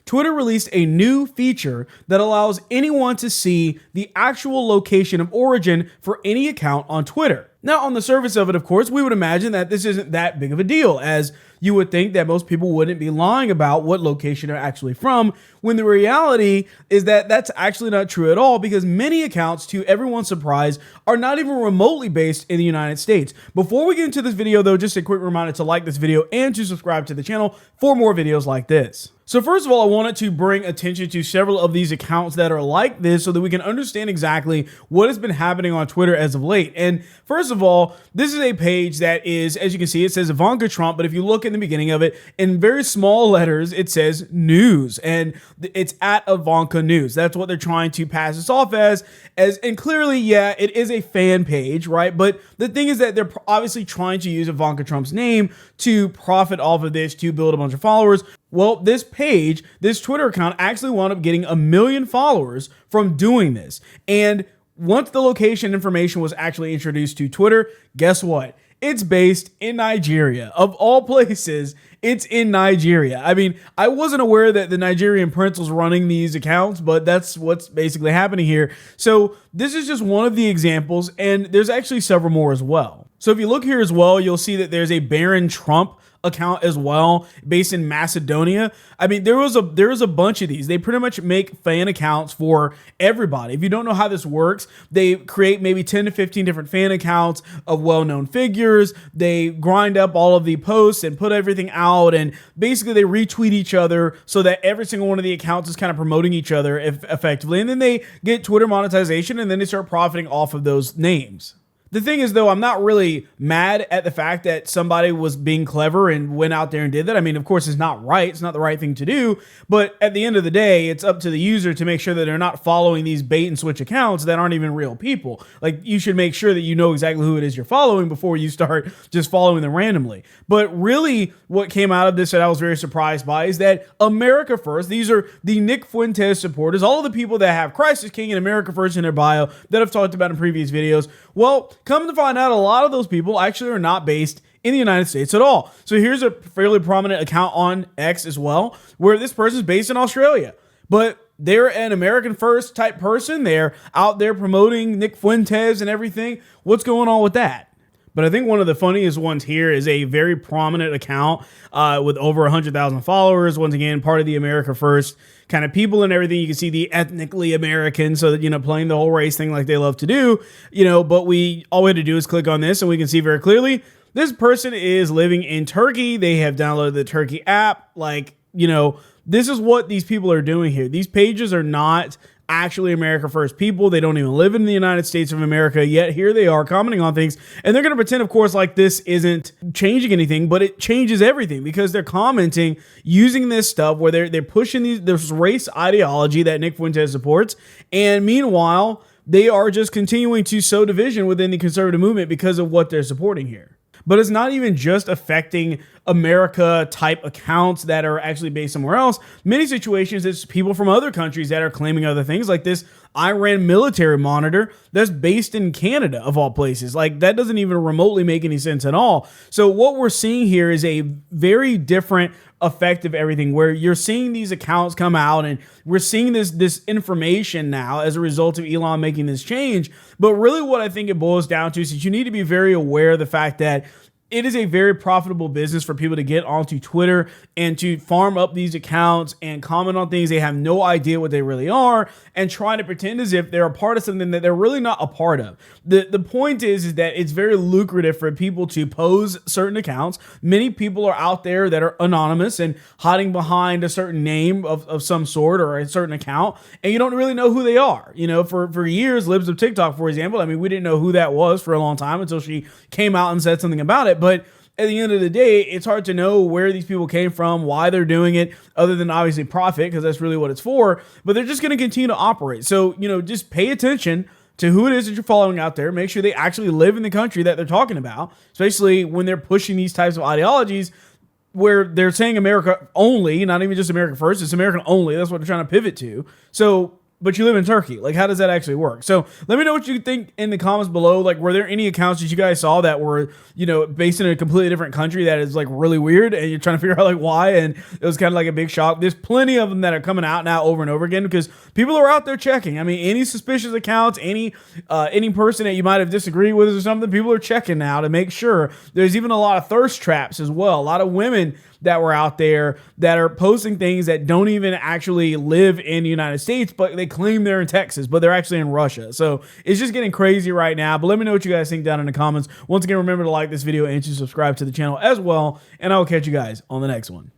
Twitter released a new feature that allows anyone to see the actual location of origin for any account on Twitter. Now, on the surface of it, of course, we would imagine that this isn't that big of a deal, as you would think that most people wouldn't be lying about what location they're actually from, when the reality is that that's actually not true at all, because many accounts, to everyone's surprise, are not even remotely based in the United States. Before we get into this video, though, just a quick reminder to like this video and to subscribe to the channel for more videos like this. So first of all, I wanted to bring attention to several of these accounts that are like this so that we can understand exactly what has been happening on Twitter as of late. And first of all, this is a page that is, as you can see, it says Ivanka Trump, but if you look in the beginning of it, in very small letters, it says news, and it's at Ivanka News. That's what they're trying to pass this off as, and clearly, yeah, it is a fan page, right? But the thing is that they're obviously trying to use Ivanka Trump's name to profit off of this, to build a bunch of followers. Well, this page, this Twitter account actually wound up getting 1 million followers from doing this. And once the location information was actually introduced to Twitter, guess what? It's based in Nigeria. Of all places, it's in Nigeria. I mean, I wasn't aware that the Nigerian prince was running these accounts, but that's what's basically happening here. So this is just one of the examples, and there's actually several more as well. So if you look here as well, you'll see that there's a Baron Trump account as well, based in Macedonia. I mean, there was a bunch of these. They pretty much make fan accounts for everybody. If you don't know how this works, they create maybe 10 to 15 different fan accounts of well-known figures. They grind up all of the posts and put everything out, and basically they retweet each other so that every single one of the accounts is kind of promoting each other effectively. And then they get Twitter monetization, and then they start profiting off of those names. The thing is, though, I'm not really mad at the fact that somebody was being clever and went out there and did that. I mean, of course, it's not right. It's not the right thing to do. But at the end of the day, it's up to the user to make sure that they're not following these bait and switch accounts that aren't even real people. Like, you should make sure that you know exactly who it is you're following before you start just following them randomly. But really, what came out of this that I was very surprised by is that America First, these are the Nick Fuentes supporters, all of the people that have Christ is King and America First in their bio that I've talked about in previous videos. Well, come to find out, a lot of those people actually are not based in the United States at all. So here's a fairly prominent account on X as well, where this person is based in Australia, but they're an American First type person. They're out there promoting Nick Fuentes and everything. What's going on with that? But I think one of the funniest ones here is a very prominent account with over 100,000 followers. Once again, part of the America First kind of people and everything. You can see the ethnically American, so that, you know, playing the whole race thing like they love to do, you know, but all we had to do is click on this and we can see very clearly this person is living in Turkey. They have downloaded the Turkey app. Like, you know, this is what these people are doing here. These pages are not actually America First people. They don't even live in the United States of America, yet here they are commenting on things, and they're going to pretend, of course, like this isn't changing anything, but it changes everything, because they're commenting using this stuff where they're pushing this race ideology that Nick Fuentes supports, and meanwhile they are just continuing to sow division within the conservative movement because of what they're supporting here. But it's not even just affecting America type accounts that are actually based somewhere else. Many situations, it's people from other countries that are claiming other things, like this Iran military monitor that's based in Canada, of all places. Like, that doesn't even remotely make any sense at all. So what we're seeing here is a very different effect of everything, where you're seeing these accounts come out, and we're seeing this information now as a result of Elon making this change. But really what I think it boils down to is that you need to be very aware of the fact that it is a very profitable business for people to get onto Twitter and to farm up these accounts and comment on things they have no idea what they really are, and trying to pretend as if they're a part of something that they're really not a part of. The point is that it's very lucrative for people to pose certain accounts. Many people are out there that are anonymous and hiding behind a certain name of some sort or a certain account, and you don't really know who they are. You know, for years, Libs of TikTok, for example, I mean, we didn't know who that was for a long time until she came out and said something about it. But at the end of the day, it's hard to know where these people came from, why they're doing it, other than obviously profit, because that's really what it's for. But they're just going to continue to operate. So, you know, just pay attention to who it is that you're following out there. Make sure they actually live in the country that they're talking about, especially when they're pushing these types of ideologies where they're saying America only, not even just America First, it's American only. That's what they're trying to pivot to. So but you live in Turkey. Like, how does that actually work? So let me know what you think in the comments below. Like, were there any accounts that you guys saw that were, based in a completely different country that is like really weird, and you're trying to figure out like why, and it was kind of like a big shock? There's plenty of them that are coming out now over and over again because people are out there checking. I mean, any suspicious accounts, any person that you might have disagreed with or something, people are checking now to make sure. There's even a lot of thirst traps as well. A lot of women that were out there that are posting things that don't even actually live in the United States, but they claim they're in Texas, but they're actually in Russia. So it's just getting crazy right now. But let me know what you guys think down in the comments. Once again, remember to like this video and to subscribe to the channel as well. And I will catch you guys on the next one.